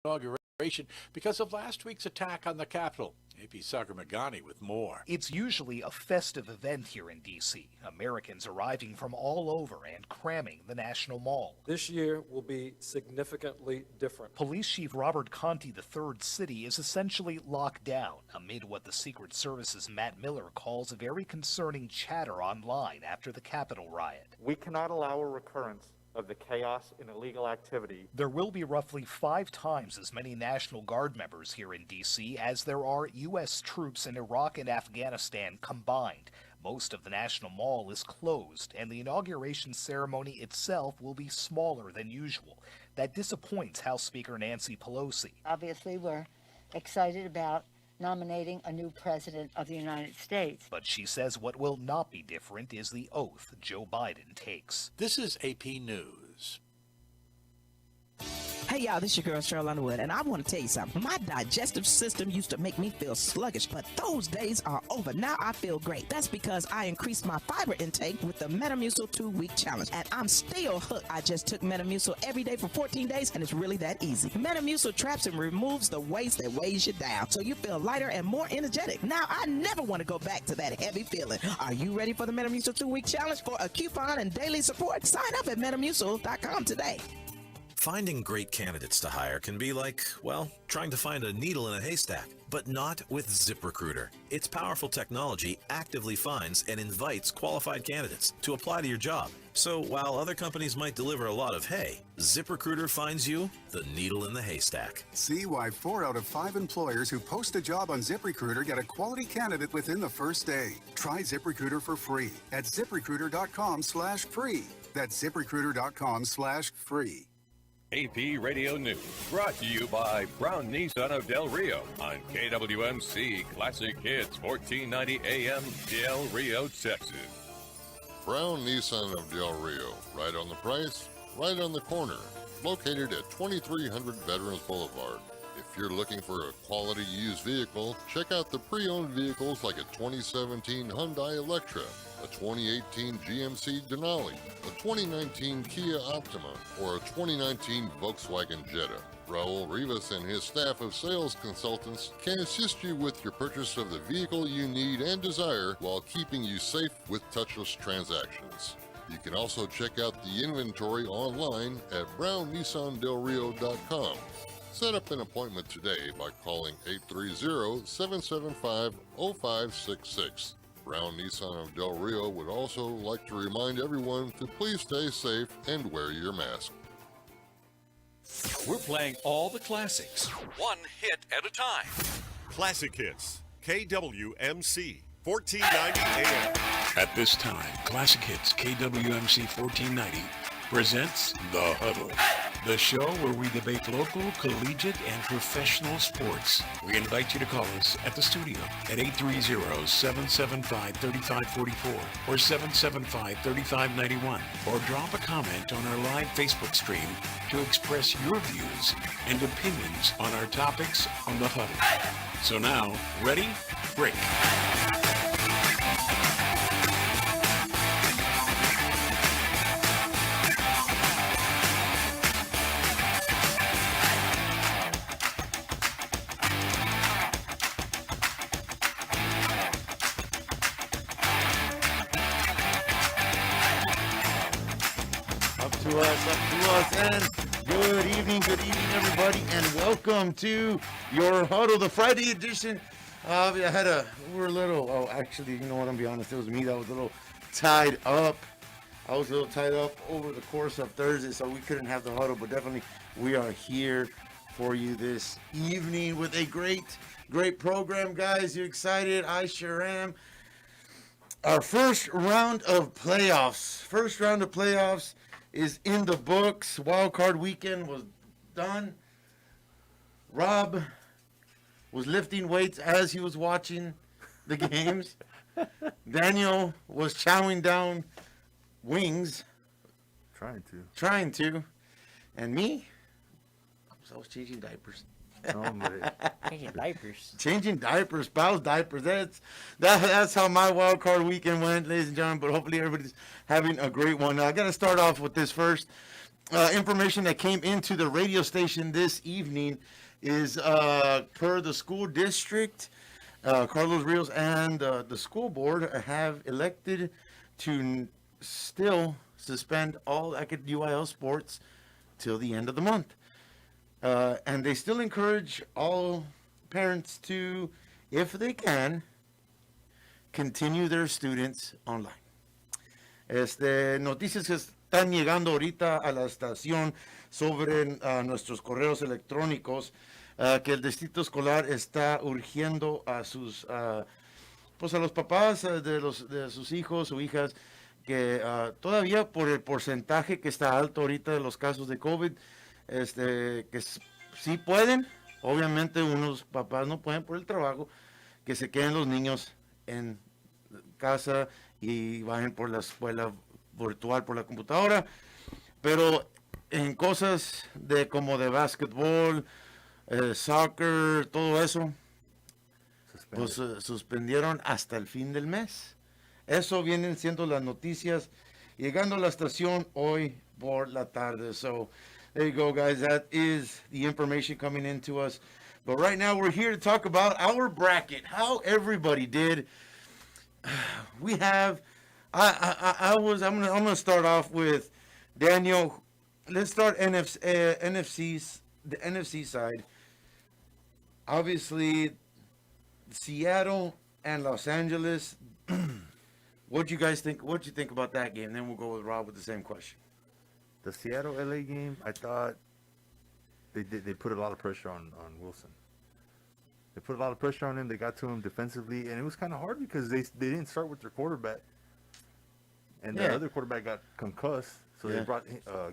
inauguration because of last week's attack on the Capitol. AP Sagar Magani with more. It's usually a festive event here in D.C., Americans arriving from all over and cramming the National Mall. This year will be significantly different. Police Chief Robert Conti III's city is essentially locked down amid what the Secret Service's Matt Miller calls a very concerning chatter online after the Capitol riot. We cannot allow a recurrence of the chaos and illegal activity. There will be roughly 5 times as many National Guard members here in D.C. as there are U.S. troops in Iraq and Afghanistan combined. Most of the National Mall is closed, and the inauguration ceremony itself will be smaller than usual. That disappoints House Speaker Nancy Pelosi. Obviously, we're excited about nominating a new president of the United States. But she says what will not be different is the oath Joe Biden takes. This is AP News. Hey y'all, this is your girl Cheryl Underwood, and I want to tell you something. My digestive system used to make me feel sluggish, but those days are over. Now I feel great. That's because I increased my fiber intake with the Metamucil 2-week challenge, and I'm still hooked. I just took Metamucil every day for 14 days, and it's really that easy. Metamucil traps and removes the waste that weighs you down, so you feel lighter and more energetic. Now I never want to go back to that heavy feeling. Are you ready for the Metamucil 2-week challenge? For a coupon and daily support, sign up at Metamucil.com today. Finding great candidates to hire can be like, well, trying to find a needle in a haystack, but not with ZipRecruiter. Its powerful technology actively finds and invites qualified candidates to apply to your job. So while other companies might deliver a lot of hay, ZipRecruiter finds you the needle in the haystack. See why 4 out of 5 employers who post a job on ZipRecruiter get a quality candidate within the first day. Try ZipRecruiter for free at ZipRecruiter.com/free. That's ZipRecruiter.com/free. AP Radio News, brought to you by Brown Nissan of Del Rio on KWMC Classic Hits 1490 AM, Del Rio, Texas. Brown Nissan of Del Rio, right on the price, right on the corner, located at 2300 Veterans Boulevard. If you're looking for a quality used vehicle, check out the pre-owned vehicles like a 2017 Hyundai Elantra, a 2018 GMC Denali, a 2019 Kia Optima, or a 2019 Volkswagen Jetta. Raul Rivas and his staff of sales consultants can assist you with your purchase of the vehicle you need and desire while keeping you safe with touchless transactions. You can also check out the inventory online at brownnissandelrio.com. Set up an appointment today by calling 830-775-0566. Brown Nissan of Del Rio would also like to remind everyone to please stay safe and wear your mask. We're playing all the classics, one hit at a time. Classic Hits, KWMC 1490 AM. At this time, Classic Hits KWMC 1490 presents The Huddle, the show where we debate local, collegiate, and professional sports. We invite you to call us at the studio at 830-775-3544 or 775-3591, or drop a comment on our live Facebook stream to express your views and opinions on our topics on The Huddle. So now, ready? Break. Up to us, and good evening, everybody, and welcome to your Huddle, the Friday edition. We're a little, actually, you know what, I'm be honest, it was me that was a little tied up. I was a little tied up over the course of Thursday, so we couldn't have the Huddle, but definitely we are here for you this evening with a great program, guys. You excited? I sure am. Our first round of playoffs is in the books. Wild card weekend was done. Rob was lifting weights as he was watching the games. Daniel was chowing down wings. Trying to. And me, I was changing diapers. Changing diapers, spouse diapers. That's how my wild card weekend went, ladies and gentlemen. But hopefully everybody's having a great one. Now, I got to start off with this first. information that came into the radio station this evening is per the school district, Carlos Rios and the school board have elected to still suspend all UIL sports till the end of the month. And they still encourage all parents to, if they can, continue their students online. Noticias que están llegando ahorita a la estación sobre nuestros correos electrónicos, que el distrito escolar está urgiendo a sus, pues a los papás de sus hijos o hijas que todavía por el porcentaje que está alto ahorita de los casos de COVID, que sí pueden, obviamente unos papás no pueden por el trabajo, que se queden los niños en casa y vayan por la escuela virtual por la computadora, pero en cosas como de básquetbol, soccer, todo eso, pues suspendieron hasta el fin del mes. Eso vienen siendo las noticias llegando a la estación hoy por la tarde. So there you go, guys. That is the information coming into us. But right now we're here to talk about our bracket, how everybody did. We have, I'm gonna start off with Daniel. Let's start the NFC side. Obviously, Seattle and Los Angeles. What'd you guys think? What'd you think about that game? Then we'll go with Rob with the same question. The Seattle-LA game, I thought they put a lot of pressure on Wilson. They put a lot of pressure on him. They got to him defensively, and it was kind of hard because they didn't start with their quarterback, and the other quarterback got concussed, so they brought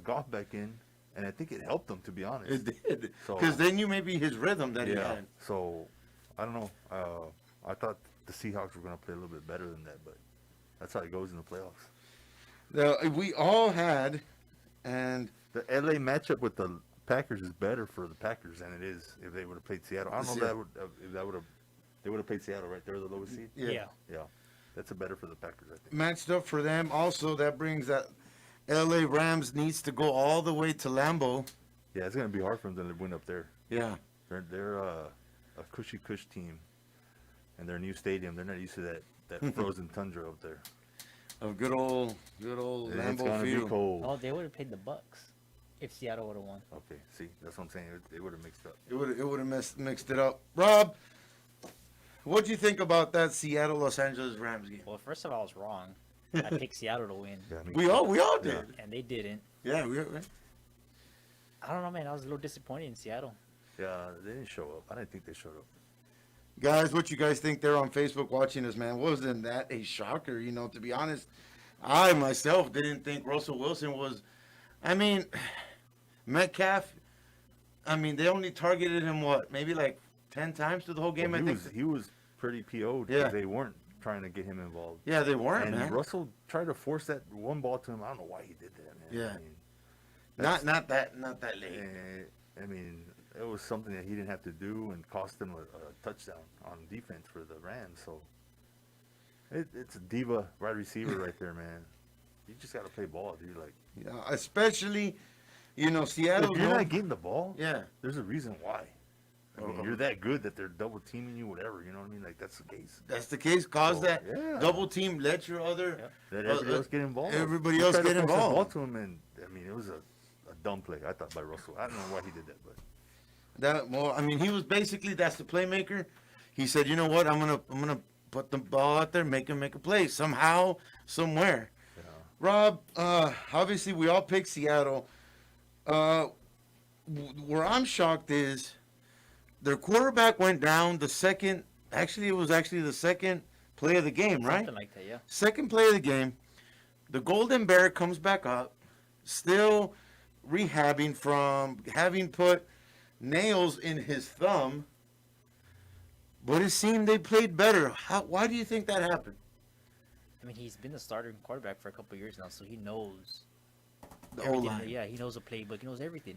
Goff back in, and I think it helped them, to be honest. It did, because they knew maybe his rhythm that he had. So I don't know. I thought the Seahawks were going to play a little bit better than that, but that's how it goes in the playoffs. Now, we all had, and the LA matchup with the Packers is better for the Packers than it is if they would have played Seattle. I don't know if they would have played Seattle, right? They're the lowest seed. Yeah. That's a better for the Packers, I think. Matched up for them. Also, that brings that LA Rams needs to go all the way to Lambeau. Yeah, it's going to be hard for them to win up there. Yeah. They're a cushy cush team, and their new stadium. They're not used to that frozen tundra up there. A good old Lambeau It's gonna Field. be cold. Oh, they would have played the Bucks if Seattle would have won. Okay, see, that's what I'm saying. It would have mixed up. It would have mixed it up. Rob, what'd you think about that Seattle Los Angeles Rams game? Well, first of all, I was wrong. I picked Seattle to win. Yeah, we all did. And they didn't. Yeah, I don't know, man. I was a little disappointed in Seattle. Yeah, they didn't show up. I didn't think they showed up. Guys, what you guys think? They're on Facebook watching us, man. Wasn't that a shocker? You know, to be honest, I myself didn't think Russell Wilson was. I mean, Metcalf. I mean, they only targeted him maybe like 10 times through the whole game. Well, he was pretty PO'd because they weren't trying to get him involved. Yeah, they weren't, and man. Russell tried to force that one ball to him. I don't know why he did that, man. Yeah. I mean, not that late. I mean, it was something that he didn't have to do and cost them a touchdown on defense for the Rams. So it's a diva wide receiver right there, man. You just got to play ball, dude. Like, yeah, especially, Seattle. If you're not getting the ball, yeah, there's a reason why. I mean, you're that good that they're double teaming you, whatever. You know what I mean? Like, that's the case. That's the case. Cause that double team. Let your other. Let everybody else get involved. Everybody else get involved. Ball to him, and I mean, it was a dumb play, I thought, by Russell. I don't know why he did that, but. I mean, he was basically, that's the playmaker. He said, you know what? I'm gonna put the ball out there, make him make a play somehow, somewhere. Yeah. Rob, obviously we all picked Seattle. Where I'm shocked is their quarterback went down the second. Actually, it was the second play of the game, right? Something like that, yeah. Second play of the game. The Golden Bear comes back up, still rehabbing from having put nails in his thumb, but it seemed they played better. Why do you think that happened? I mean, he's been the starting quarterback for a couple of years now, so he knows the whole line. Yeah, he knows the playbook. He knows everything.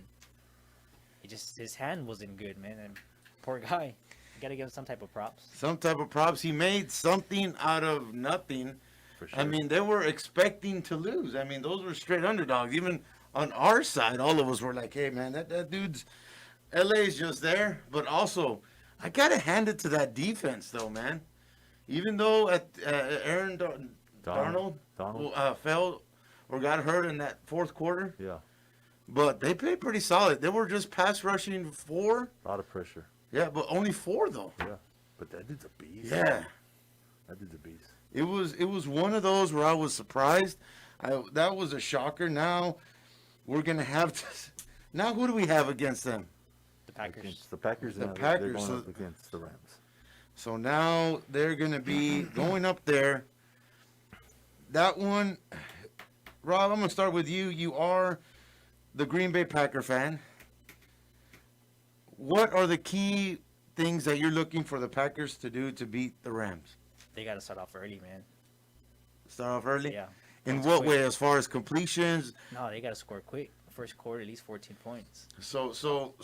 His hand wasn't good, man. And poor guy. You gotta give him some type of props. Some type of props. He made something out of nothing. For sure. I mean, they were expecting to lose. I mean, those were straight underdogs. Even on our side, all of us were like, hey, man, that dude's LA's just there. But also, I got to hand it to that defense, though, man. Even though Aaron Darnold fell or got hurt in that fourth quarter. Yeah. But they played pretty solid. They were just pass rushing 4. A lot of pressure. Yeah, but only 4, though. Yeah. But that dude's a beast. Yeah. That dude's a beast. It was one of those where I was surprised. That was a shocker. Now we're going to have to... Now who do we have against them? The Packers. Against the Packers. The and Packers. They're going So, up against the Rams. So now they're going to be going up there. That one, Rob, I'm going to start with you. You are the Green Bay Packer fan. What are the key things that you're looking for the Packers to do to beat the Rams? They got to start off early, man. Start off early? Yeah. In That's what quick. way? As far as completions? No, they got to score quick. First quarter, at least 14 points. So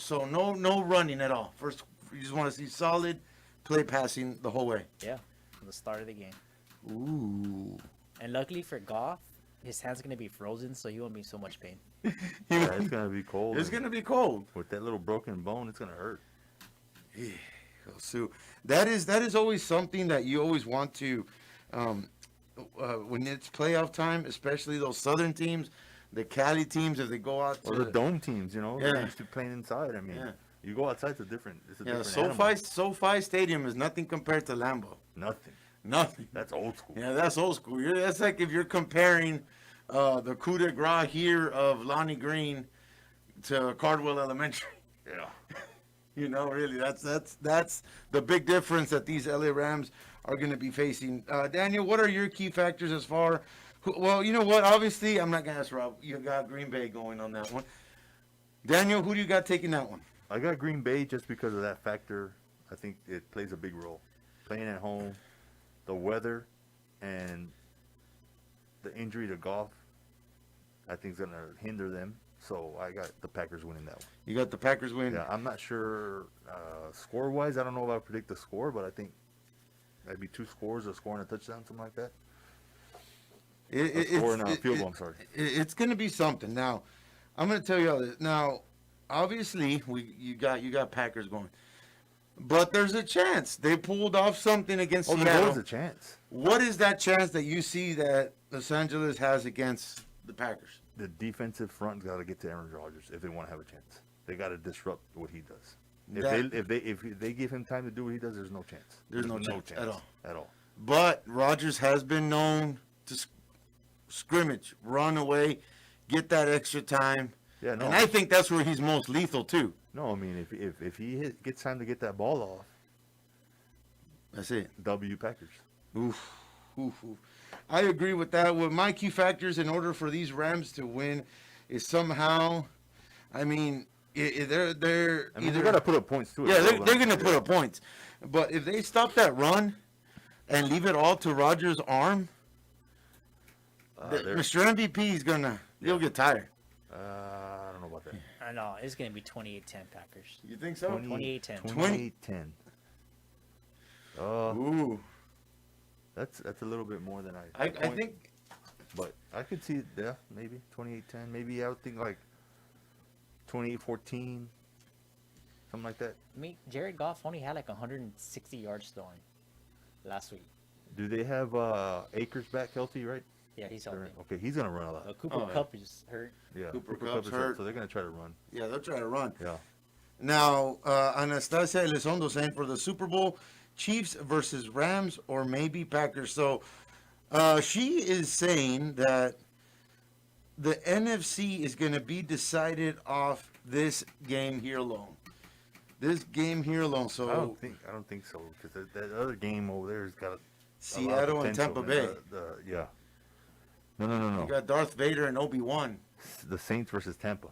no running at all. First, you just want to see solid play passing the whole way. Yeah, from the start of the game. Ooh. And luckily for Goff, his hand's going to be frozen, so he won't be in so much pain. Yeah, it's going to be cold. It's going to be cold. With that little broken bone, it's going to hurt. Yeah. So that is always something that you always want to, when it's playoff time, especially those Southern teams, the Cali teams, if they go out to Or the dome teams, you know, they're Yeah. used to playing inside. I mean, Yeah. you go outside, it's a different Yeah, different animal. SoFi Stadium is nothing compared to Lambeau. Nothing. Nothing. That's old school. Yeah, that's old school. That's like if you're comparing the coup de grace here of Lonnie Green to Cardwell Elementary. Yeah. You know, really, that's the big difference that these LA Rams are going to be facing. Daniel, what are your key factors as far? Well, you know what? Obviously, I'm not going to ask Rob. You got Green Bay going on that one. Daniel, who do you got taking that one? I got Green Bay just because of that factor. I think it plays a big role. Playing at home, the weather, and the injury to Goff, I think is going to hinder them. So I got the Packers winning that one. You got the Packers winning? Yeah, I'm not sure score-wise. I don't know if I predict the score, but I think maybe 2 scores, a score and a touchdown, something like that. Field goal, I'm sorry. It's going to be something. Now, I'm going to tell you all this. Now, obviously, you got Packers going. But there's a chance. They pulled off something against Seattle. There's always a chance. What is that chance that you see that Los Angeles has against the Packers? The defensive front's got to get to Aaron Rodgers if they want to have a chance. They got to disrupt what he does. If they give him time to do what he does, there's no chance. There's no chance at all. At all. But Rodgers has been known to scrimmage, run away, get that extra time. Yeah, no. And I think that's where he's most lethal too. No, I mean if he gets time to get that ball off, that's it. W Packers. Oof. I agree with that. With my key factors in order for these Rams to win is somehow, I mean, they're they got to put up points too. Yeah, they're going to put up points. But if they stop that run and leave it all to Rodgers' arm, Mr. MVP is he'll get tired. I don't know about that. I know. It's going to be 28-10 Packers. You think so? 28-10. 28-10. Ooh. That's a little bit more than I think. But I could see it, yeah, maybe 28-10. Maybe I would think like 28-14, something like that. I mean, Jared Goff only had like 160 yards throwing last week. Do they have Akers back healthy, right? Yeah, he's healthy. Okay, he's going to run a lot. Cooper Kupp is hurt. Yeah, Cooper Kupp's hurt. So they're going to try to run. Yeah, they'll try to run. Yeah. Now, Anastasia Elizondo saying for the Super Bowl, Chiefs versus Rams or maybe Packers. So she is saying that the NFC is going to be decided off this game here alone. This game here alone. So I don't think so because that other game over there has got Seattle and Tampa Bay. Yeah. No. You got Darth Vader and Obi-Wan. The Saints versus Tampa.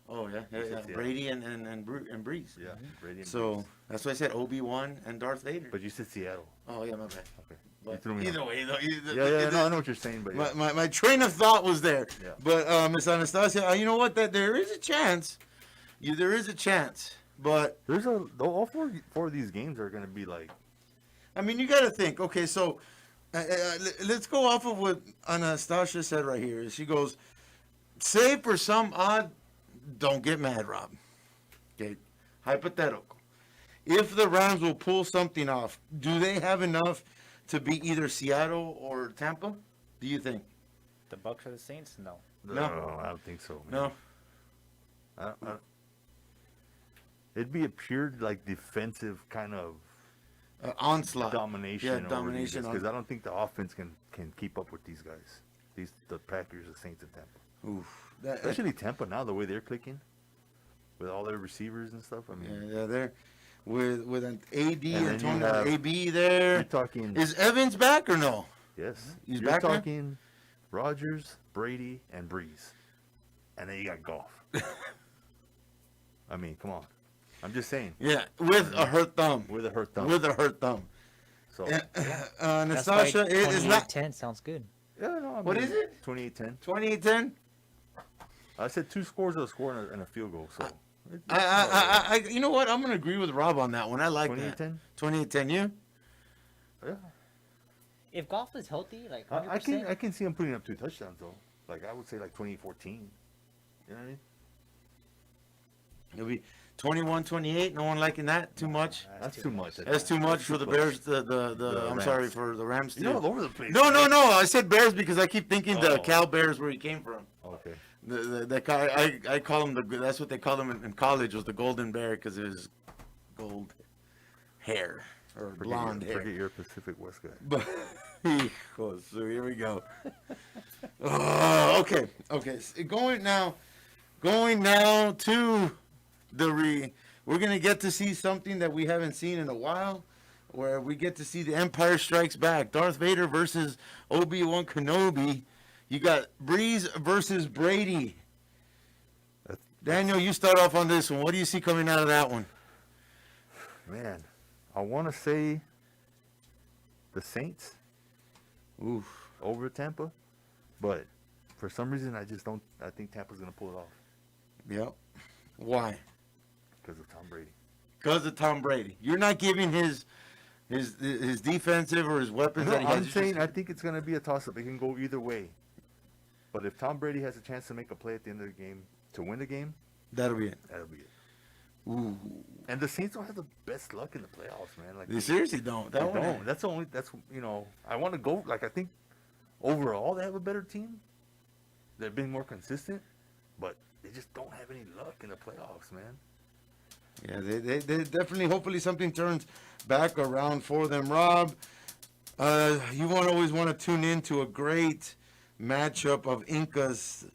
Oh yeah. Brady and Breeze. Yeah, Brady and so Breeze. that's why I said Obi-Wan and Darth Vader. But you said Seattle. Oh yeah, my bad. Okay. But You either way, though. Yeah, I know what you're saying, but yeah. My train of thought was there. Yeah. But Miss Anastasia, you know what? That there is a chance. There is a chance, but there's all four of these games are going to be like. I mean, you got to think. Okay, so let's go off of what Anastasia said right here. She goes, say for some odd, don't get mad, Rob. Okay, hypothetical. If the Rams will pull something off, do they have enough to beat either Seattle or Tampa? Do you think? The Bucks or the Saints? No. No, I don't think so. Man. No. It'd be a pure like defensive kind of onslaught, domination. domination. Because I don't think the offense can keep up with these guys. The Packers, the Saints, and Tampa. Oof. Especially Tampa now, the way they're clicking with all their receivers and stuff. I mean, yeah, they're with an AD and Antonio AB there. You're talking. Is Evans back or no? Yes, he's you're back. Talking Rodgers, Brady, and Breeze, and then you got Goff. I mean, come on. I'm just saying. Yeah, with a hurt thumb. With a hurt thumb. With a hurt thumb. So, Nastasha, it is not 10 sounds good. Yeah, no. What is it? 28-10. 28-10. I said 2 scores, a score, and a field goal. So, I you know what? I'm gonna agree with Rob on that one. I like 28-10. 28-10. You? Yeah. If Goff is healthy, like 100%, I can see him putting up 2 touchdowns though. Like I would say, like 2014. You know what I mean? It'll be 21-28. No one liking that too much. That's too much. That's too much for the Bears. The I'm Rams. sorry for the Rams. You're all over the place. No. I said Bears because I keep thinking the Cal Bears where he came from. Okay. That guy, I call him that's what they called him in college, was the Golden Bear because of his gold hair or blonde hair. Forget your Pacific West guy. But so here we go. Okay. So going now to we're gonna get to see something that we haven't seen in a while, where we get to see the Empire Strikes Back. Darth Vader versus Obi-Wan Kenobi. You got Breeze versus Brady. Daniel, you start off on this one. What do you see coming out of that one? Man, I want to say the Saints. Oof. Over Tampa. But for some reason, I just don't. I think Tampa's going to pull it off. Yep. Why? Because of Tom Brady. Because of Tom Brady. You're not giving his defensive or his weapons. No, that he has. I'm saying I think it's going to be a toss-up. It can go either way. But if Tom Brady has a chance to make a play at the end of the game to win the game, that'll be it. That'll be it. Ooh. And the Saints don't have the best luck in the playoffs, man. Like they seriously don't. They don't. That's I want to go. Like I think overall they have a better team. They've been more consistent, but they just don't have any luck in the playoffs, man. Yeah, they definitely. Hopefully, something turns back around for them. Rob, you always want to tune in to a great matchup of Incas.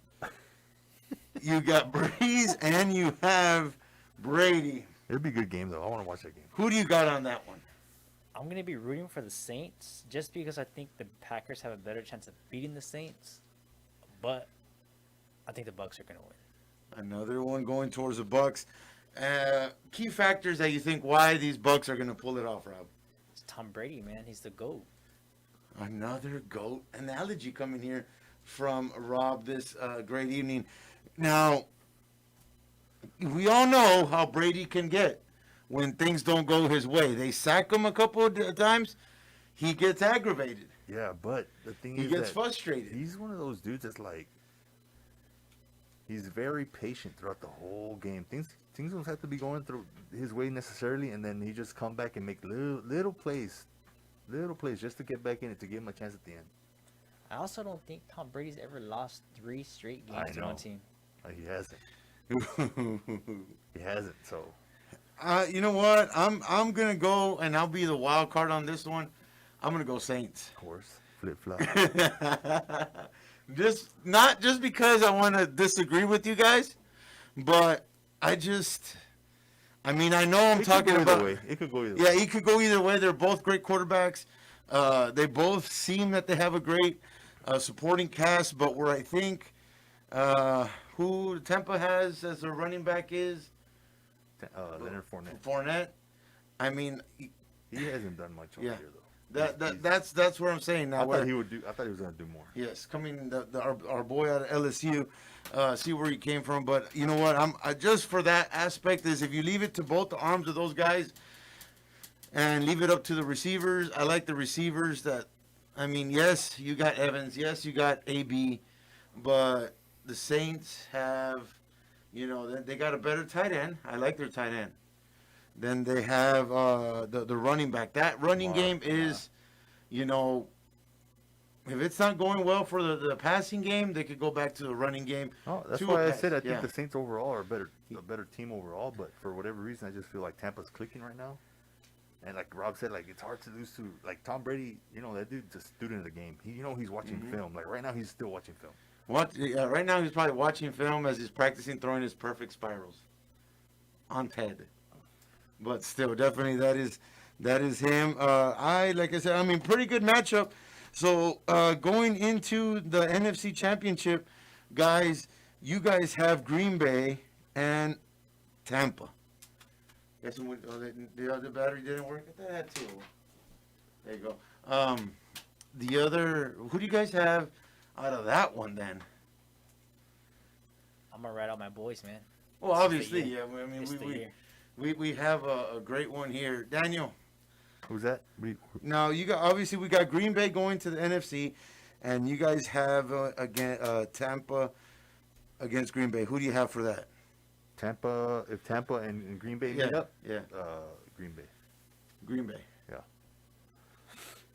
You got Breeze and you have Brady. It'll be a good game, though. I want to watch that game. Who do you got on that one? I'm going to be rooting for the Saints just because I think the Packers have a better chance of beating the Saints. But I think the Bucks are going to win. Another one going towards the Bucks. Key factors that you think why these Bucks are going to pull it off, Rob? It's Tom Brady, man. He's the GOAT. Another GOAT analogy coming here from Rob this great evening. Now, we all know how Brady can get when things don't go his way. They sack him a couple of times. He gets aggravated. Yeah, but the thing he is gets that frustrated. He's one of those dudes that's like, he's very patient throughout the whole game. Things don't have to be going through his way necessarily, and then he just come back and make little plays just to get back in it, to give him a chance at the end. I also don't think Tom Brady's ever lost 3 straight games to one team. He hasn't. He hasn't. So, you know what? I'm gonna go, and I'll be the wild card on this one. I'm gonna go Saints. Of course, flip flop. Not just because I want to disagree with you guys, but I know I'm talking about. It could go either way. Yeah, it could go either way. They're both great quarterbacks. They both seem that they have a great supporting cast, but where I think who Tampa has as their running back is Leonard Fournette. Fournette. I mean, he hasn't done much over here though. That's what I'm saying now. I thought he was going to do more. Yes, coming our boy out of LSU, see where he came from. But you know what? I just for that aspect is if you leave it to both the arms of those guys and leave it up to the receivers. I like the receivers that. I mean, yes, you got Evans. Yes, you got AB, but the Saints have, they got a better tight end. I like their tight end. Then they have the running back. That running game is, if it's not going well for the passing game, they could go back to the running game. Oh, that's why I said I think the Saints overall are a better team overall. But for whatever reason, I just feel like Tampa's clicking right now. And like Rob said, like it's hard to lose to like Tom Brady. That dude's a student of the game. He's watching film. Like right now, he's still watching film. Right now, he's probably watching film as he's practicing throwing his perfect spirals on Ted. But still, definitely that is him. Like I said, pretty good matchup. So going into the NFC Championship, guys, you guys have Green Bay and Tampa. Guess the other battery didn't work. That too. There you go. The other, who do you guys have out of that one then? I'm gonna write out my boys, man. Well, obviously, yeah. We have a great one here, Daniel. Who's that? No, we got Green Bay going to the NFC, and you guys have Tampa against Green Bay. Who do you have for that? If Tampa and Green Bay meet up, Green Bay. Green Bay. Yeah.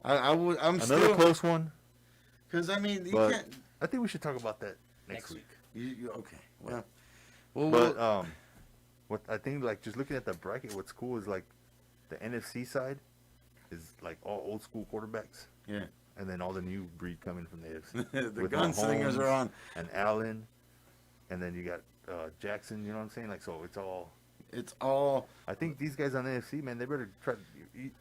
I'm another still close one. Because you can't. I think we should talk about that next week. Okay. Well, what I think, like, just looking at the bracket, what's cool is like the NFC side is like all old school quarterbacks. Yeah. And then all the new breed coming from the AFC. The gunslingers are on. And Allen, and then you got Jackson. You know what I'm saying? Like, so it's all. I think these guys on the AFC, man, they better try.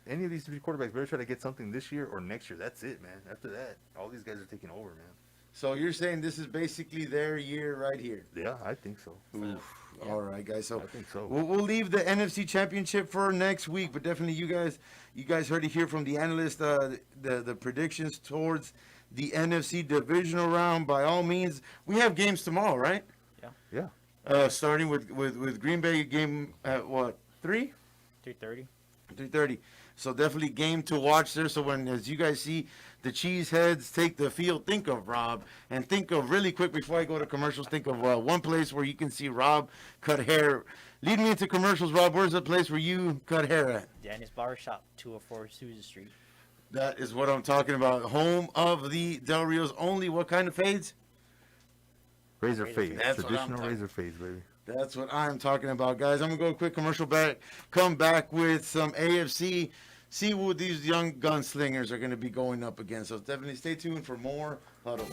Any of these three quarterbacks better try to get something this year or next year. That's it, man. After that, all these guys are taking over, man. So you're saying this is basically their year right here? Yeah, I think so. Oof. Yeah. All right, guys. So I think so. We'll leave the NFC Championship for next week, but definitely you guys heard it here from the analyst. The predictions towards the NFC divisional round. By all means, we have games tomorrow, right? Yeah. Starting with Green Bay game at what 3? 3:30. 3:30. So definitely game to watch there. So as you guys see the Cheeseheads take the field, think of Rob, and think of really quick before I go to commercials. Think of one place where you can see Rob cut hair. Lead me into commercials, Rob. Where's the place where you cut hair at? Daniel's Barbershop, 204 Susan Street. That is what I'm talking about. Home of the Del Rio's only. What kind of fades? Razor fade. Traditional razor fades, baby. That's what I'm talking about, guys. I'm going to go a quick commercial back, come back with some AFC, see what these young gunslingers are going to be going up against. So definitely stay tuned for more Huddle.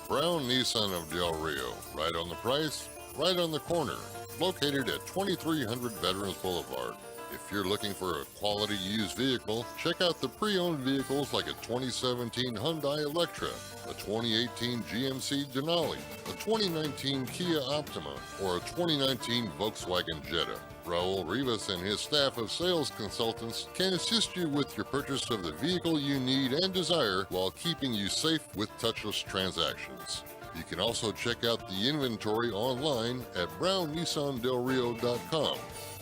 Brown Nissan of Del Rio. Right on the price, right on the corner. Located at 2300 Veterans Boulevard. If you're looking for a quality used vehicle, check out the pre-owned vehicles like a 2017 Hyundai Elantra, a 2018 GMC Denali, a 2019 Kia Optima, or a 2019 Volkswagen Jetta. Raul Rivas and his staff of sales consultants can assist you with your purchase of the vehicle you need and desire while keeping you safe with touchless transactions. You can also check out the inventory online at brownnissandelrio.com.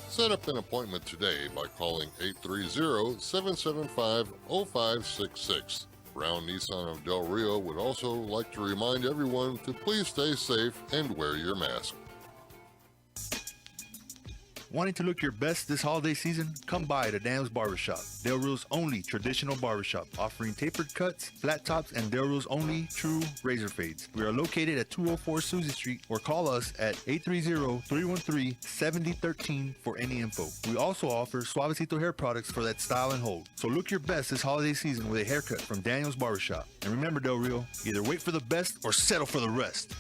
Set up an appointment today by calling 830-775-0566. Brown Nissan of Del Rio would also like to remind everyone to please stay safe and wear your mask. Wanting to look your best this holiday season? Come by to Daniel's Barbershop, Del Rio's only traditional barbershop, offering tapered cuts, flat tops, and Del Rio's only true razor fades. We are located at 204 Susie Street, or call us at 830-313-7013 for any info. We also offer Suavecito hair products for that style and hold. So look your best this holiday season with a haircut from Daniel's Barbershop. And remember, Del Rio, either wait for the best or settle for the rest.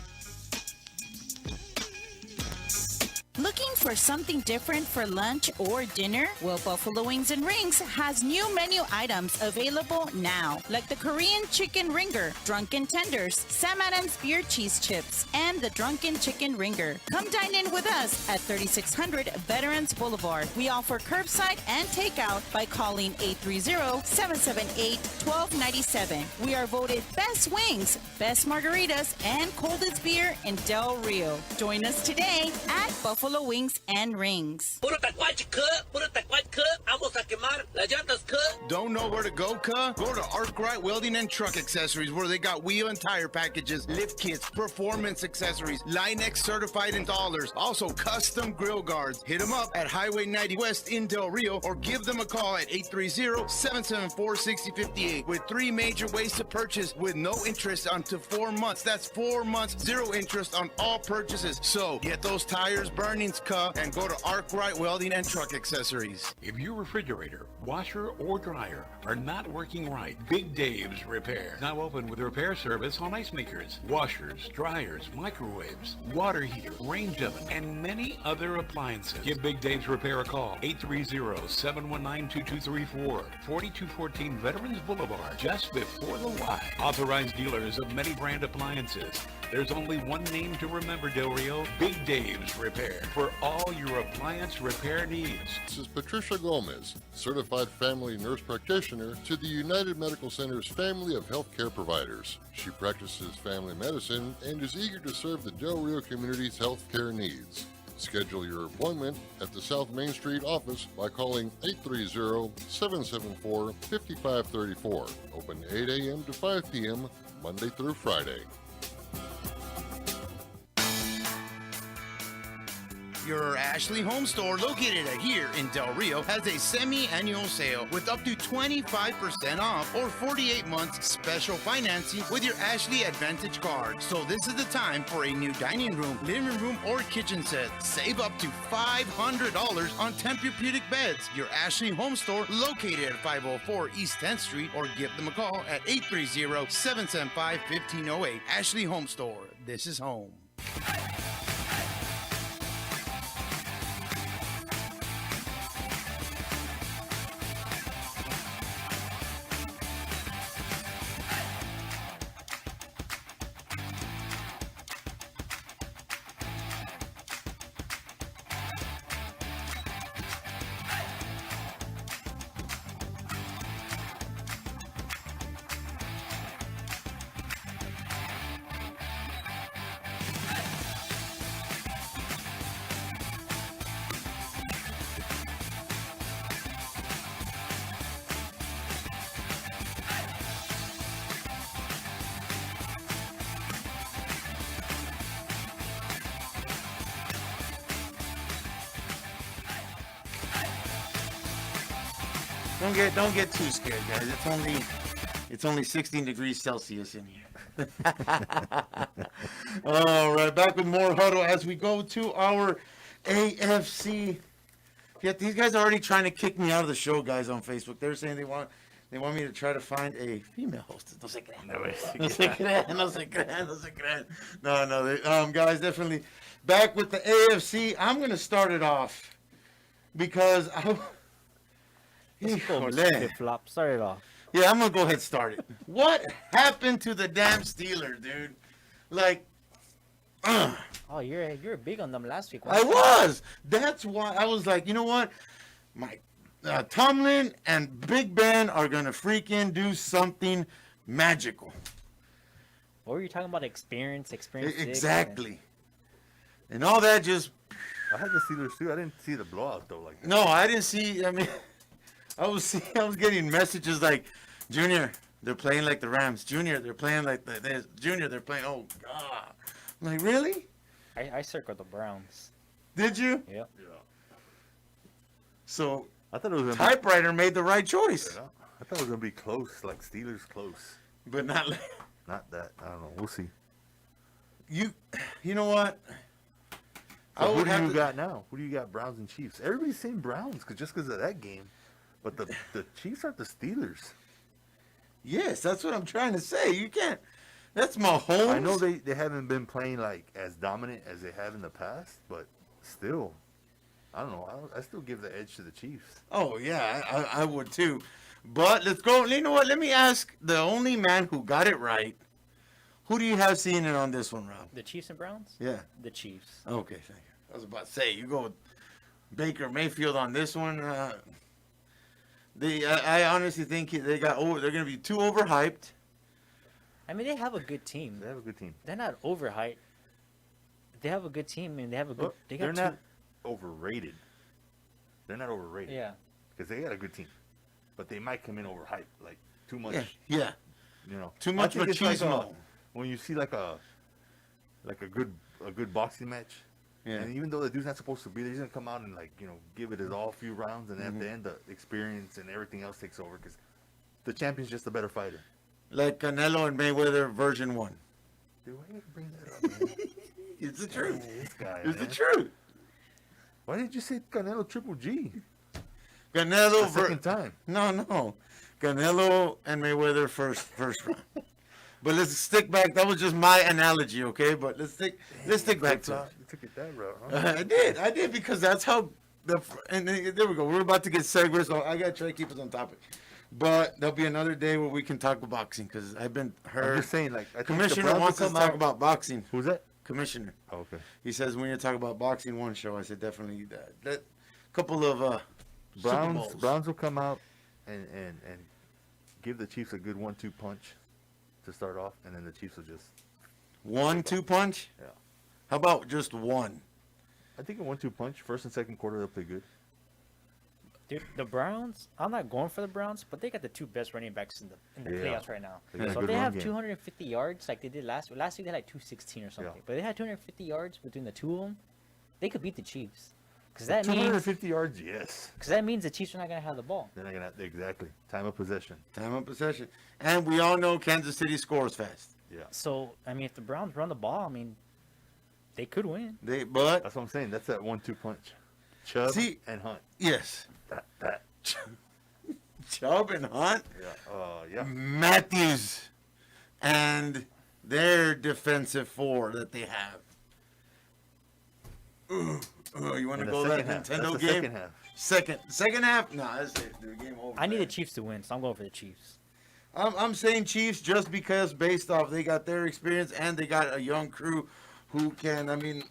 Looking for something different for lunch or dinner? Well, Buffalo Wings and Rings has new menu items available now, like the Korean Chicken Ringer, Drunken Tenders, Sam Adams Beer Cheese Chips, and the Drunken Chicken Ringer. Come dine in with us at 3600 Veterans Boulevard. We offer curbside and takeout by calling 830-778-1297. We are voted best wings, best margaritas, and coldest beer in Del Rio. Join us today at Buffalo Wings and Rings. Puro tacuache, vamos a quemar la Don't know where to go, cuh? Go to Arkwright Welding and Truck Accessories, where they got wheel and tire packages, lift kits, performance accessories, Linex certified installers, also custom grill guards. Hit them up at Highway 90 West in Del Rio, or give them a call at 830-774-6058 with 3 major ways to purchase with no interest until 4 months. That's 4 months, 0 interest on all purchases. So get those tires burning, cuh, and go to Arkwright Welding and Truck Accessories. If your refrigerator, washer, or dryer are not working right, Big Dave's Repair. Now open with repair service on ice makers, washers, dryers, microwaves, water heater, range oven, and many other appliances. Give Big Dave's Repair a call, 830-719-2234, 4214 Veterans Boulevard, just before the Y. Authorized dealers of many brand appliances. There's only one name to remember, Del Rio, Big Dave's Repair, for all your appliance repair needs. This is Patricia Gomez, certified family nurse practitioner to the United Medical Center's family of healthcare providers. She practices family medicine and is eager to serve the Del Rio community's healthcare needs. Schedule your appointment at the South Main Street office by calling 830-774-5534. Open 8 a.m. to 5 p.m. Monday through Friday. Your Ashley Home Store, located here in Del Rio, has a semi-annual sale with up to 25% off or 48 months special financing with your Ashley Advantage card. So this is the time for a new dining room, living room, or kitchen set. Save up to $500 on Tempur-Pedic beds. Your Ashley Home Store, located at 504 East 10th Street, or give them a call at 830-775-1508. Ashley Home Store. This is home. Don't get too scared, guys. It's only 16 degrees Celsius in here. All right, back with more huddle as we go to our AFC. Yeah, these guys are already trying to kick me out of the show, guys, on Facebook. They're saying they want me to try to find a female host. No se crean. No. Guys, definitely back with the AFC. I'm going to start it off because Flop. Start it off. Yeah, I'm going to go ahead and start it. What happened to the damn Steelers, dude? Like, Oh, you're big on them last week. I was. That's why I was like, you know what? My Tomlin and Big Ben are going to freaking do something magical. What were you talking about? Experience. Exactly. And all that just... I had the Steelers too. I didn't see the blowout though. Like that. No, I didn't see. I mean... I was getting messages like, Junior, they're playing like the Rams. Junior, they're playing like this. Junior, they're playing. Oh God! I'm like, really? I circled the Browns. Did you? Yep. Yeah. So I thought it was typewriter made the right choice. Yeah. I thought it was gonna be close, like Steelers close, but not that. I don't know. We'll see. You know what? So who do you got now? Who do you got? Browns and Chiefs. Everybody's saying Browns just because of that game. But the Chiefs aren't the Steelers. Yes, that's what I'm trying to say. You can't. That's Mahomes. I know they haven't been playing like as dominant as they have in the past, but still, I don't know. I still give the edge to the Chiefs. Oh yeah, I would too. But let's go. You know what? Let me ask the only man who got it right. Who do you have seeing it on this one, Rob? The Chiefs and Browns? Yeah. The Chiefs. Okay, thank you. I was about to say you go with Baker Mayfield on this one. I honestly think they're going to be too overhyped. I mean, they have a good team. They have a good team. They're not overhyped. They have a good team, and they have a good. They're not overrated. They're not overrated. Yeah. Because they got a good team. but they might come in overhyped, like too much. Yeah. You know, Too I much think it's like machismo. when you see like a good boxing match. Yeah. And even though the dude's not supposed to be there, he's gonna come out and like give it his all a few rounds, and at the end, the experience and everything else takes over because the champion's just a better fighter. Like Canelo and Mayweather version 1. Dude, why you bring that up, man? It's the truth. This guy, It's the man. truth. Why did you say Canelo Triple G? Canelo The second time. No. Canelo and Mayweather first round. But let's stick back. That was just my analogy, okay? But let's stick back to it. You took it that route, huh? I did because that's how and there we go. We're about to get segued, so I gotta try to keep us on topic. But there'll be another day where we can talk about boxing because I've been heard. I'm just saying, like, I think the Commissioner Browns wants will us to come talk out- about boxing. Who's that? Commissioner. Oh, okay. He says we need to talk about boxing one show. I said definitely that couple of Super Bowls. Browns will come out and give the Chiefs a good 1-2 punch to start off, and then the Chiefs will just 1-2 punch. Yeah. How about just one? I think a 1-2 punch. First and second quarter they'll play good. Dude, the Browns, I'm not going for the Browns, but they got the two best running backs in the Yeah. playoffs right now. They got a So good if they run have game. 250 yards like they did last week. Last week they had like 216 or something. Yeah. But they had 250 yards between the two of them. They could beat the Chiefs. Because that means 250 yards, yes. Because that means the Chiefs are not going to have the ball. They're not gonna exactly time of possession. Time of possession, and we all know Kansas City scores fast. Yeah. So, I mean, if the Browns run the ball, I mean, they could win. But that's what I'm saying. That's that 1-2 punch. Chubb and Hunt. Yes. That. Chubb and Hunt. Yeah. Matthews, and their defensive four that they have. You want to In the go that second half. Nintendo That's the game? second half. Second half? No, that's it. The game over. I need the Chiefs to win, so I'm going for the Chiefs. I'm saying Chiefs just because based off they got their experience and they got a young crew who can, I mean,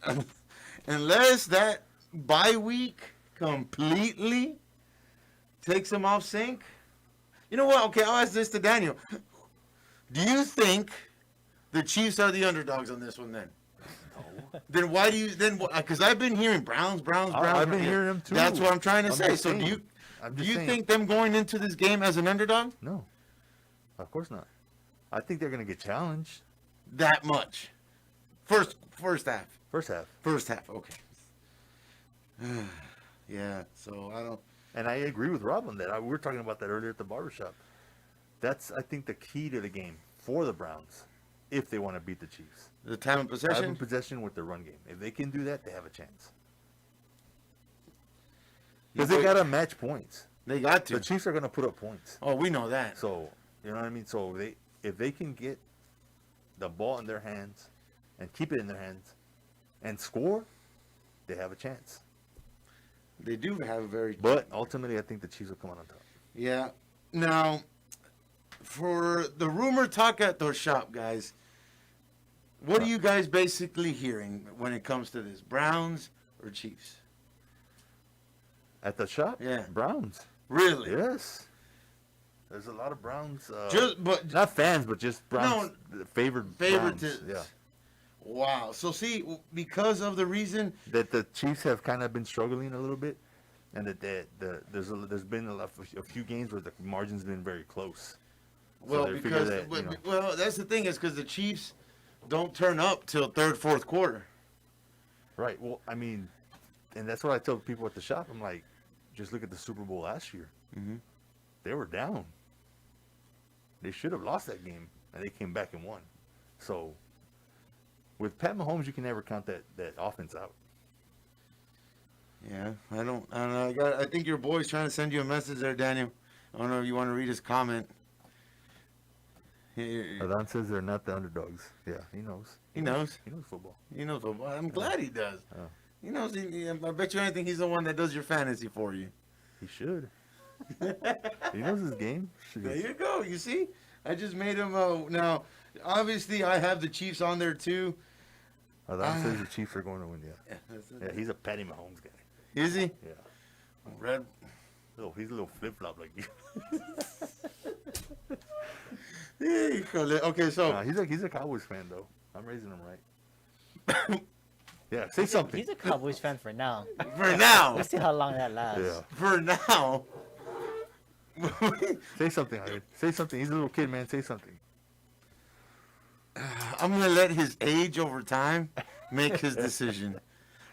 unless that bye week completely takes them off sync. You know what? Okay, I'll ask this to Daniel. Do you think the Chiefs are the underdogs on this one then? No. Then why do you, because I've been hearing Browns. I've been hearing them too. That's what I'm trying to I'm say. just So saying. do you think them going into this game as an underdog? No. Of course not. I think they're going to get challenged. That much. First half. First half. First half. Okay. Yeah. So I don't. And I agree with Rob on that. We were talking about that earlier at the barbershop. That's, I think, the key to the game for the Browns if they want to beat the Chiefs. The time of possession? Time of possession with the run game. If they can do that, they have a chance. Because they got to match points. They got to. The Chiefs are going to put up points. Oh, we know that. So, you know what I mean? So, if they can get the ball in their hands and keep it in their hands and score, they have a chance. They do have a very. But ultimately, I think the Chiefs will come out on top. Yeah. Now, for the rumor talk at the shop, guys, what are you guys basically hearing when it comes to this? Browns or Chiefs? At the shop? Yeah. Browns. Really? Yes. There's a lot of Browns. But not fans, but just Browns. Favored Browns. Yeah. Wow. So see, because of the reason that the Chiefs have kind of been struggling a little bit, and that there's been a few games where the margin's been very close. Well, So they figure because that, well, that's the thing is because the Chiefs don't turn up till third, fourth quarter. Right. Well, I mean, and that's what I tell people at the shop. I'm like, just look at the Super Bowl last year. Mm-hmm. They were down. They should have lost that game, and they came back and won. So, with Pat Mahomes, you can never count that offense out. Yeah, I don't know. I think your boy's trying to send you a message there, Daniel. I don't know if you want to read his comment. Adon says they're not the underdogs. Yeah, he knows. He knows. He knows football. He knows football. I'm glad he does. Oh. He knows. I bet you anything he's the one that does your fantasy for you. He should. He knows his game. There you go. You see? I just made him. Now, obviously, I have the Chiefs on there, too. Adon says the Chiefs are going to win, Yeah, Yeah, he's a Patty Mahomes guy. Is he? Yeah. Red. Oh, he's a little flip-flop like you. Okay, so. He's a Cowboys fan, though. I'm raising him right. Yeah, say something. He's a Cowboys fan for now. For now. We'll see how long that lasts. Yeah. For now. Say something, Javier. Say something. He's a little kid, man. Say something. I'm gonna let his age over time make his decision.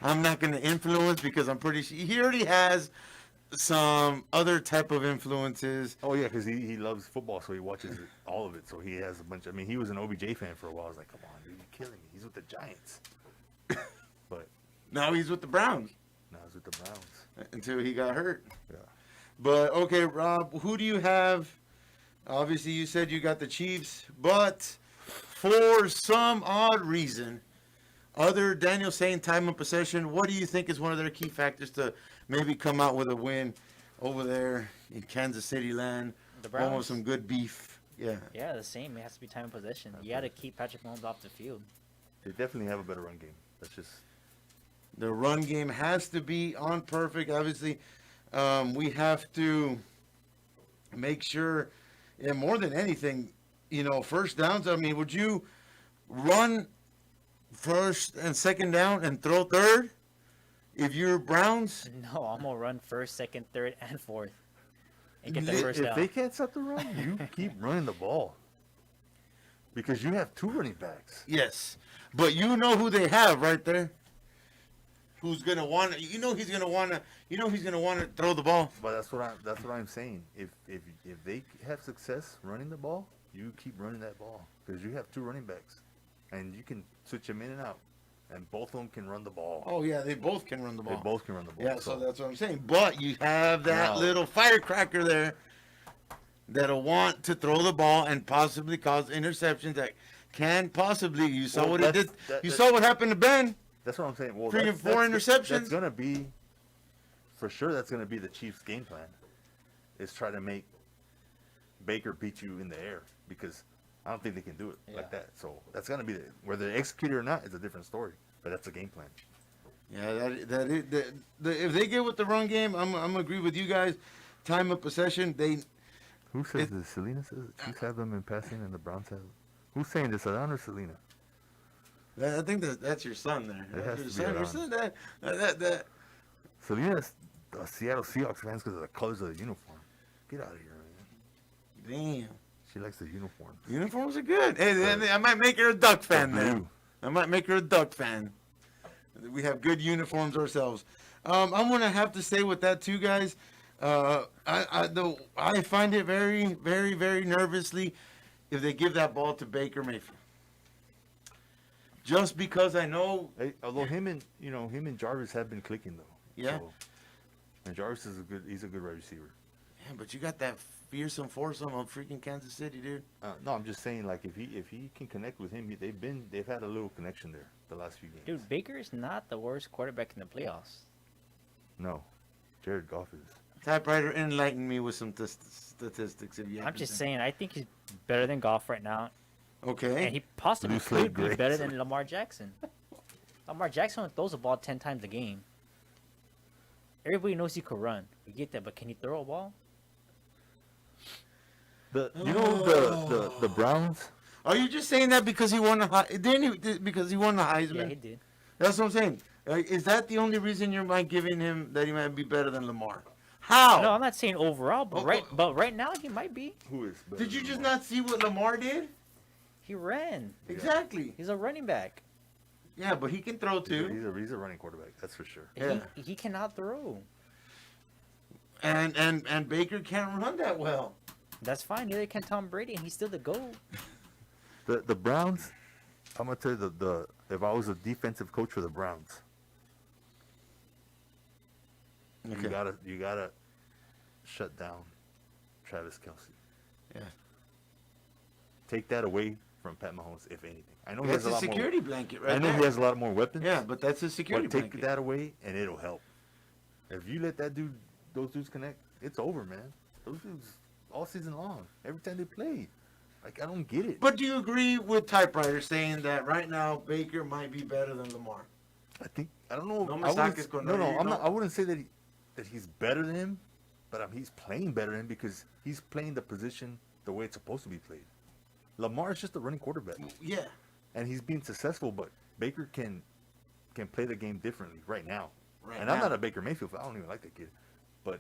I'm not gonna influence because I'm pretty sure he already has some other type of influences. Oh yeah, because he loves football, so he watches all of it. So he has a bunch. I mean, he was an OBJ fan for a while. I was like, come on, dude, you're killing me. He's with the Giants. But now he's with the Browns. Now he's with the Browns until he got hurt. Yeah. But okay, Rob, who do you have? Obviously, you said you got the Chiefs, but for some odd reason, other Daniel saying time of possession, what do you think is one of their key factors to maybe come out with a win over there in Kansas City land? The Browns. Almost some good beef. Yeah. Yeah, the same. It has to be time of possession. You got to keep Patrick Mahomes off the field. they definitely have a better run game. That's just The run game has to be on perfect. Obviously, we have to make sure, and more than anything, first downs. I mean, would you run first and second down and throw third if you're Browns? No, I'm going to run first, second, third, and fourth and get the first if down. they can't stop the run, you keep running the ball because you have two running backs. Yes, but you know who they have right there. Who's gonna want to? He's gonna want to. He's gonna want to throw the ball. But that's what I'm saying. If they have success running the ball, you keep running that ball because you have two running backs, and you can switch them in and out, and both of them can run the ball. Oh yeah, they both can run the ball. They both can run the ball. Yeah, so that's what I'm saying. But you have that little firecracker there that'll want to throw the ball and possibly cause interceptions that can possibly. You saw what it did. You saw what happened to Ben. That's what I'm saying. Well, Freaking four interceptions. That's gonna be, for sure. That's gonna be the Chiefs' game plan. Is try to make Baker beat you in the air because I don't think they can do it like that. So that's gonna be whether they execute it or not is a different story. But that's the game plan. Yeah, if they get with the run game, I'm gonna agree with you guys. Time of possession, Who says this? Selena says the Chiefs have them in passing and the Browns have. Who's saying this? Adon or Selena? I think that's your son there. It has That's to be your son. That. Selena's Seattle Seahawks fans because of the colors of the uniform. Get out of here, man. Damn. She likes the uniform. Uniforms are good. Hey, I might make her a Duck fan then. I might make her a Duck fan. We have good uniforms ourselves. I'm gonna have to say with that too, guys. I find it very, very, very nervously if they give that ball to Baker Mayfield. Just because I know, although him and Jarvis have been clicking though. Yeah. So, and Jarvis is he's a good wide receiver. Yeah, but you got that fearsome foursome of freaking Kansas City, dude. No, I'm just saying like if he can connect with him, they've had a little connection there the last few games. Dude, Baker is not the worst quarterback in the playoffs. No, Jared Goff is. Typewriter, enlighten me with some statistics if you. I'm just saying, I think he's better than Goff right now. Okay. And he possibly could be better than Lamar Jackson. Lamar Jackson throws the ball 10 times a game. Everybody knows he could run. We get that, but can he throw a ball? The Browns. Are you just saying that because he won because he won the Heisman? Yeah, he did. That's what I'm saying. Is that the only reason you might giving him that he might be better than Lamar? How? No, I'm not saying overall, but right now he might be. Who is? Did you just not see what Lamar did? He ran. Exactly. He's a running back. Yeah, but he can throw too. He's a running quarterback. That's for sure. Yeah. He cannot throw. And Baker can't run that well. That's fine. Neither can Tom Brady, and he's still the GOAT. The Browns. I'm gonna tell you if I was a defensive coach for the Browns, you gotta shut down Travis Kelce. Yeah. Take that away from Pat Mahomes, if anything. I know That's he has a security blanket, right? I know he has a lot more weapons. Yeah, but that's a security take blanket. that away, and it'll help. If you let those dudes connect, it's over, man. Those dudes all season long, every time they play. Like, I don't get it. But do you agree with Typewriter saying that right now Baker might be better than Lamar? I don't know. I wouldn't say that he's better than him, but he's playing better than him because he's playing the position the way it's supposed to be played. Lamar is just a running quarterback. Yeah. And he's being successful, but Baker can play the game differently right now. Right and now. I'm not a Baker Mayfield fan. I don't even like that kid. But,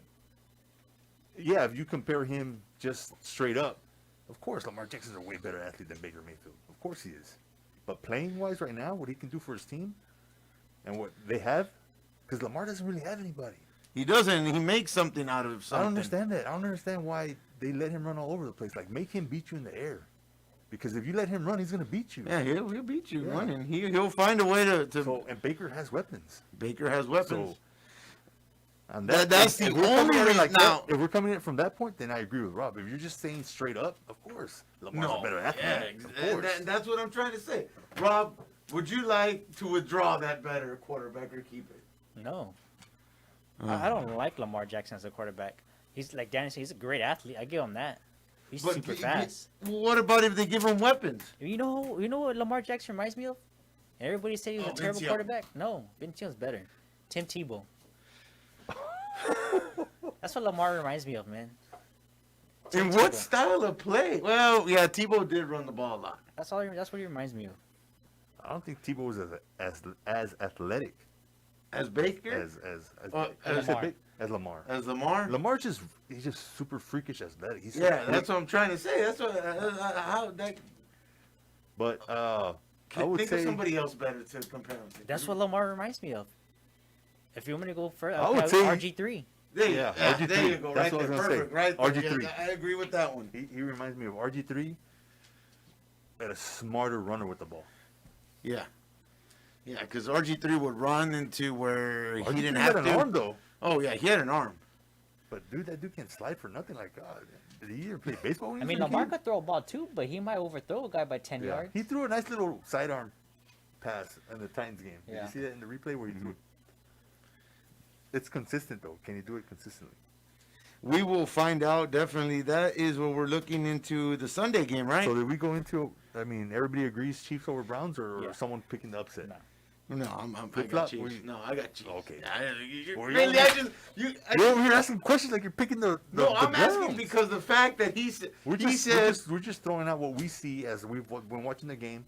if you compare him just straight up, of course Lamar Jackson's a way better athlete than Baker Mayfield. Of course he is. But playing wise right now, what he can do for his team and what they have, because Lamar doesn't really have anybody. He doesn't. He makes something out of something. I don't understand that. I don't understand why they let him run all over the place. Like, make him beat you in the air. Because if you let him run, he's going to beat you. Yeah, he'll beat you running. He'll find a way to. So, and Baker has weapons. Baker has weapons. So, and that's the only reason. like Now, if we're coming in from that point, then I agree with Rob. If you're just saying straight up, of course, Lamar's a better athlete. Of course. That's what I'm trying to say. Rob, would you like to withdraw that better quarterback or keep it? No. I don't like Lamar Jackson as a quarterback. He's like Danny said, he's a great athlete. I give him that. He's super fast. What about if they give him weapons? You know what Lamar Jackson reminds me of? Everybody said he was a terrible quarterback. No, Ben Thiel's better. Tim Tebow. That's what Lamar reminds me of, man. In what style of play? Well, yeah, Tebow did run the ball a lot. That's what he reminds me of. I don't think Tebow was as athletic as Baker, as Lamar. As Lamar. Lamar's he's just super freakish athletic. He's that's what I'm trying to say. That's what how that. But I would think say of somebody else better to compare him to. That's what Lamar reminds me of. If you want me to go further, I would say RG3. There you go. That's right what I was there. gonna Perfect. say. Right there. RG3. Yeah, I agree with that one. He reminds me of RG3, and a smarter runner with the ball. Yeah. Yeah, because RG3 would run into where he didn't had have an to. arm though. Oh yeah, he had an arm. But that dude can't slide for nothing. Like God, did he ever play baseball? When I mean, Lamar could throw a ball too, but he might overthrow a guy by 10 yards. He threw a nice little sidearm pass in the Titans game. Did you see that in the replay where he threw it? It's consistent though. Can he do it consistently? We will find out. Definitely, that is what we're looking into the Sunday game, right? So did we go into? I mean, everybody agrees Chiefs over Browns, or someone picking the upset? No, I got Chiefs. No, I got Chiefs. Okay. Really, you're over here asking questions like you're picking the No, I'm Browns. asking because the fact that he said we're just throwing out what we see as we've been watching the game.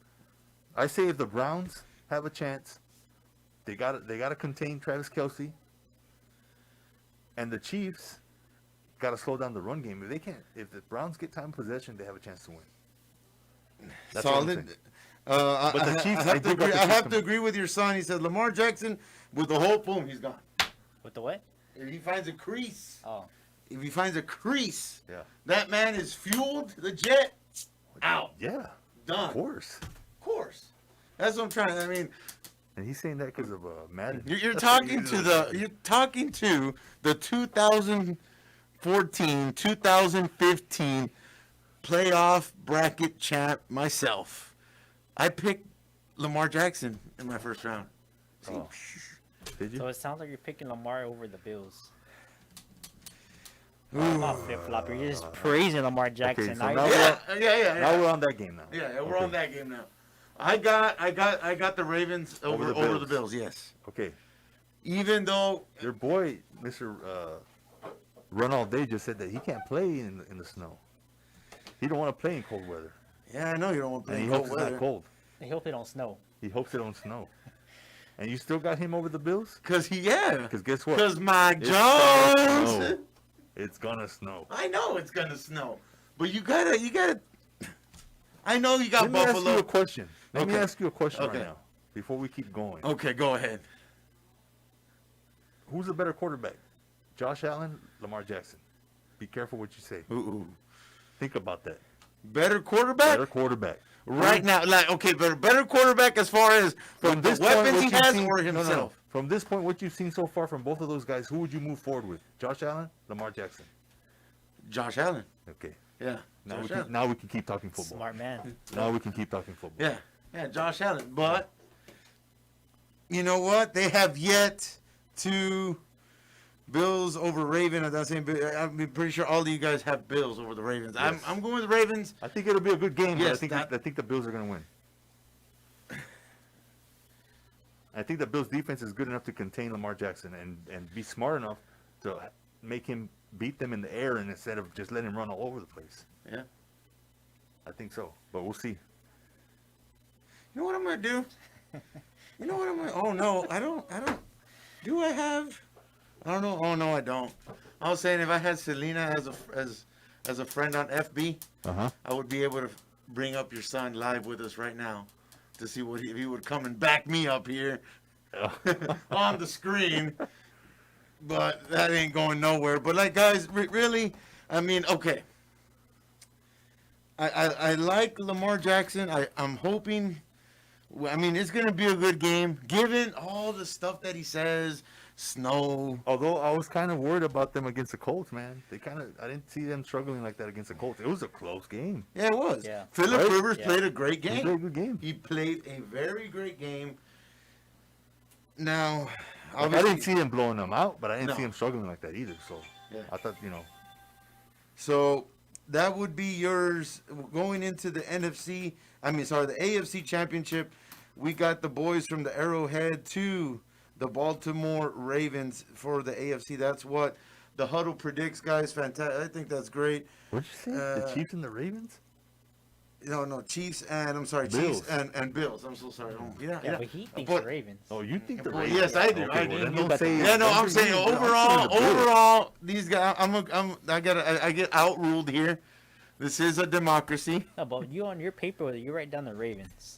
I say if the Browns have a chance, they got to contain Travis Kelce, and the Chiefs got to slow down the run game. If they can't, if the Browns get time possession, they have a chance to win. That's solid. But the Chiefs, I have to agree with your son. He said Lamar Jackson with the whole boom, he's gone. With the what? If he finds a crease. Oh. If he finds a crease, yeah, that man is fueled. The jet out. Yeah, done. Of course. That's what I'm trying. I mean, and he's saying that because of Madden. You're talking to the 2014, 2015 playoff bracket champ myself. I picked Lamar Jackson in my first round. Oh. Did you? So it sounds like you're picking Lamar over the Bills. Oh, flip-flopper. You're just praising Lamar Jackson. Okay, so now now we're on that game now. Yeah, we're on that game now. I got the Ravens over the Bills. Yes. Okay. Even though your boy, Mr. Run All Day, just said that he can't play in the snow. He don't want to play in cold weather. Yeah, I know you don't want to play in cold weather. weather. It's not cold. I hope it don't snow. He hopes it don't snow. And you still got him over the Bills? Because guess what? Because Mike Jones. It's gonna snow. I know it's gonna snow, but you gotta. I know you got Let Buffalo. me ask you a question. Let me ask you a question right now before we keep going. Okay, go ahead. Who's the better quarterback? Josh Allen, Lamar Jackson. Be careful what you say. Ooh. Think about that. Better quarterback? Better quarterback. Right now, better quarterback as far as from the weapons he has or himself. No. From this point, what you've seen so far from both of those guys, who would you move forward with? Josh Allen, Lamar Jackson. Josh Allen. Okay. Yeah. Now we can keep talking football. Smart man. Now we can keep talking football. Yeah, Josh Allen. But you know what? They have yet to Bills over Ravens. I'm pretty sure all of you guys have Bills over the Ravens. Yes. I'm going with the Ravens. I think it'll be a good game. Yes, but I think the Bills are going to win. I think the Bills' defense is good enough to contain Lamar Jackson and be smart enough to make him beat them in the air and instead of just letting him run all over the place. Yeah. I think so, but we'll see. You know what I'm going to do? Oh, no, I don't. Do I have? I don't know. Oh, no, I don't. I was saying if I had Selena as a friend on FB, I would be able to bring up your son live with us right now to see what if he would come and back me up here on the screen. But that ain't going nowhere. But like, guys, really, I mean, okay. I like Lamar Jackson. I'm hoping. I mean, it's gonna be a good game, given all the stuff that he says. Snow. Although I was kind of worried about them against the Colts, man. I didn't see them struggling like that against the Colts. It was a close game. Yeah, it was. Yeah. Phillip Rivers played a great game. He played a good game. He played a very great game. Now, I didn't see him blowing them out, but I didn't see him struggling like that either. So I thought, So that would be yours going into the the AFC Championship. We got the boys from the Arrowhead to the Baltimore Ravens for the AFC. That's what the huddle predicts, guys. Fantastic. I think that's great. What'd you say? The Chiefs and the Ravens? No, Chiefs and Bills. Chiefs and Bills. I'm so sorry. Yeah, but he thinks the Ravens. Oh, you think the Well, Ravens? yes, I do. Okay, I well, do. then don't say- Yeah, no, don't I'm say saying Bills. overall, these guys. I get outruled here. This is a democracy. No, but you on your paper, you write down the Ravens.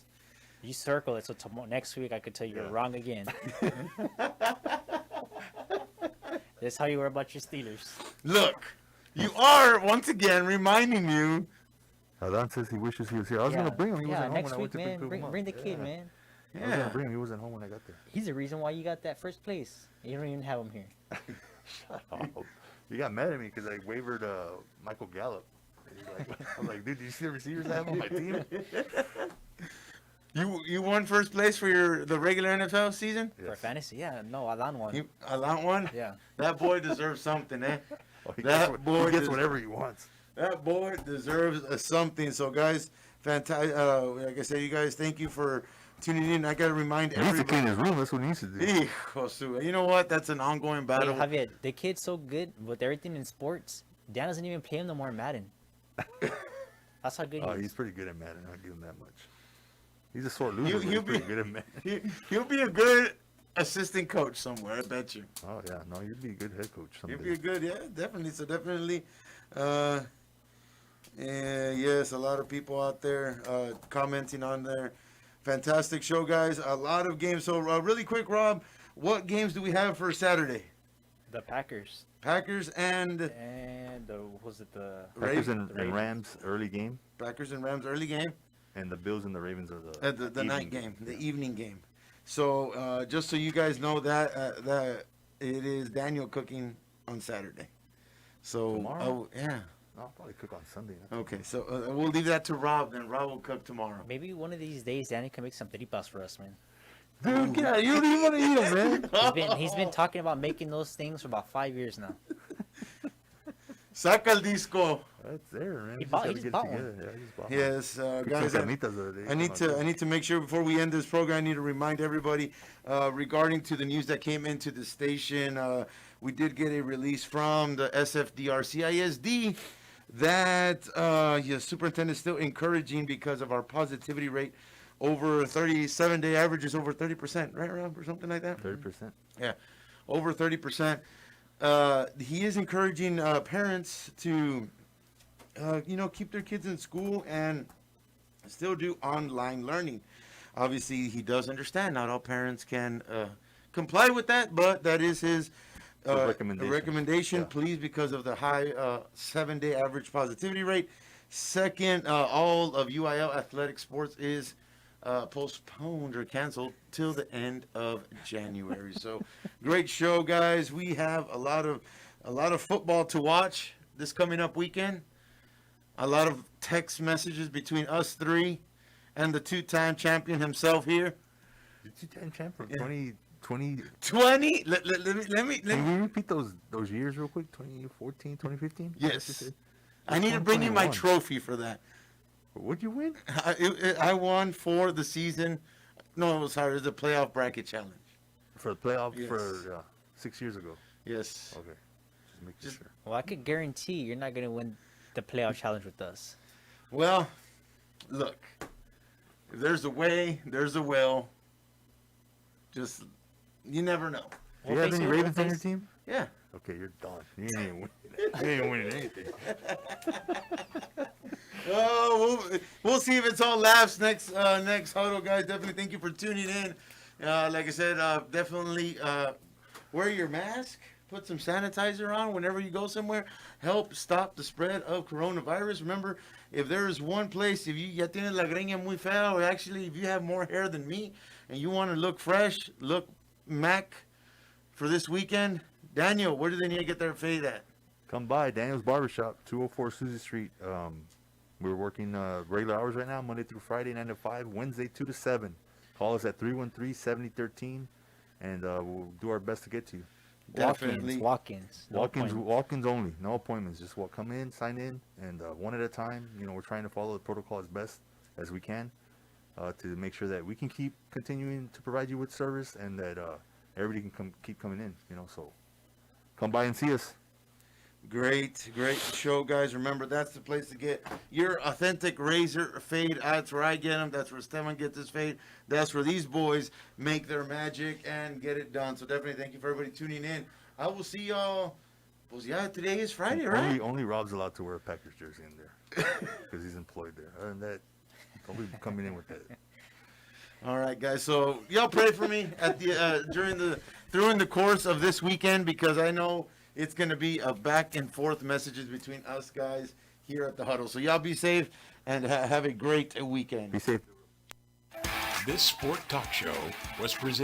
You circle it so next week I could tell you you're wrong again. That's how you were about your Steelers. Look, you are once again reminding you. Adan says he wishes he was here. I was gonna bring him. He wasn't home next when I went week, to pick man. him up. Bring the kid, man. I was gonna bring him. He wasn't home when I got there. He's the reason why you got that first place. You don't even have him here. Shut up. You got mad at me because I wavered Michael Gallup. I was like, dude, do you see the receivers I have on my team? You won first place for the regular NFL season? For fantasy, yeah. No, Alan won. Alan won? Yeah. That boy deserves something, eh? He gets whatever he wants. That boy deserves something. So, guys, fantastic. Like I said, you guys, thank you for tuning in. I got to remind He needs to everybody. clean his room. That's what he needs to do. Josu, you know what? That's an ongoing battle. Hey, Javier, the kid's so good with everything in sports. Dan doesn't even play him no more in Madden. That's how good he is. He's pretty good at Madden. I'll give him that much. He's a sore loser. But he's pretty good at Madden. He'll be a good assistant coach somewhere, I bet you. Oh, yeah. No, you'd be a good head coach someday. He'll be a good, yeah, definitely. So definitely, yes, a lot of people out there commenting on there. Fantastic show, guys. A lot of games. So really quick, Rob, what games do we have for Saturday? The Packers. Packers and was it the Packers and Rams early game. Packers and Rams early game. And the Bills and the Ravens are the night game, the evening game. So just so you guys know that that it is Daniel cooking on Saturday. So Tomorrow? yeah. I'll probably cook on Sunday. Okay, so we'll leave that to Rob. Then Rob will cook tomorrow. Maybe one of these days Danny can make some tripas for us, man. Dude, get out. You don't even want to eat them, man. He's been talking about making those things for about 5 years now. Saca el disco. That's there, man. He just bought one. Yeah, he just bought Yes, one. guys. I need to make sure before we end this program. I need to remind everybody regarding to the news that came into the station. We did get a release from the SFDR-CISD that superintendent is still encouraging because of our positivity rate. Over 37-day average is over 30%, right, Rob, or something like that? 30%. Yeah, over 30%. He is encouraging parents to, keep their kids in school and still do online learning. Obviously, he does understand not all parents can comply with that, but that is his recommendation. Yeah. Please, because of the high 7-day average positivity rate. Second, all of UIL athletic sports is postponed or canceled till the end of January. So great show, guys. We have a lot of football to watch this coming up weekend. A lot of text messages between us three and the two-time champion himself here. The two-time champion from 2020. 20? Let me. Can we repeat those years real quick? 2014, 2015? Yes. I need to bring you my trophy for that. What'd you win? I won for the season. No, it was hard. It was a playoff bracket challenge. For the playoff Yes. for 6 years ago. Yes. Okay. Just sure. Well, I could guarantee you're not going to win the playoff challenge with us. Well, look. If there's a way, there's a will. Just, you never know. Do you have any Ravens on your team? Yeah. Okay, you're done. You ain't winning. You ain't winning anything. Oh, we'll see if it's all laughs next huddle, guys. Definitely thank you for tuning in. Like I said, definitely wear your mask. Put some sanitizer on whenever you go somewhere. Help stop the spread of coronavirus. Remember, if there is one place, if you ya tienes la greña muy fea, or actually if you have more hair than me and you want to look fresh, look Mac for this weekend, Daniel, where do they need to get their fade at? Come by Daniel's Barbershop, 204 Susie Street. We're working regular hours right now, Monday through Friday, 9 to 5, Wednesday, 2 to 7. Call us at 313-7013, and we'll do our best to get to you. Definitely. Walk-ins. Walk-ins only. No appointments. Just come in, sign in, and one at a time. You know, we're trying to follow the protocol as best as we can to make sure that we can keep continuing to provide you with service and that everybody can keep coming in. You know, so come by and see us. Great show, guys. Remember, that's the place to get your authentic razor fade. That's where I get them. That's where Esteban gets his fade. That's where these boys make their magic and get it done. So definitely thank you for everybody tuning in. I will see y'all. Well, yeah, today is Friday, right? Only Rob's allowed to wear a Packers jersey in there because he's employed there. Other than that, don't be coming in with that. All right, guys. So y'all pray for me at the during the course of this weekend, because I know it's going to be a back and forth messages between us guys here at the huddle. So y'all be safe and have a great weekend. Be safe. This sport talk show was presented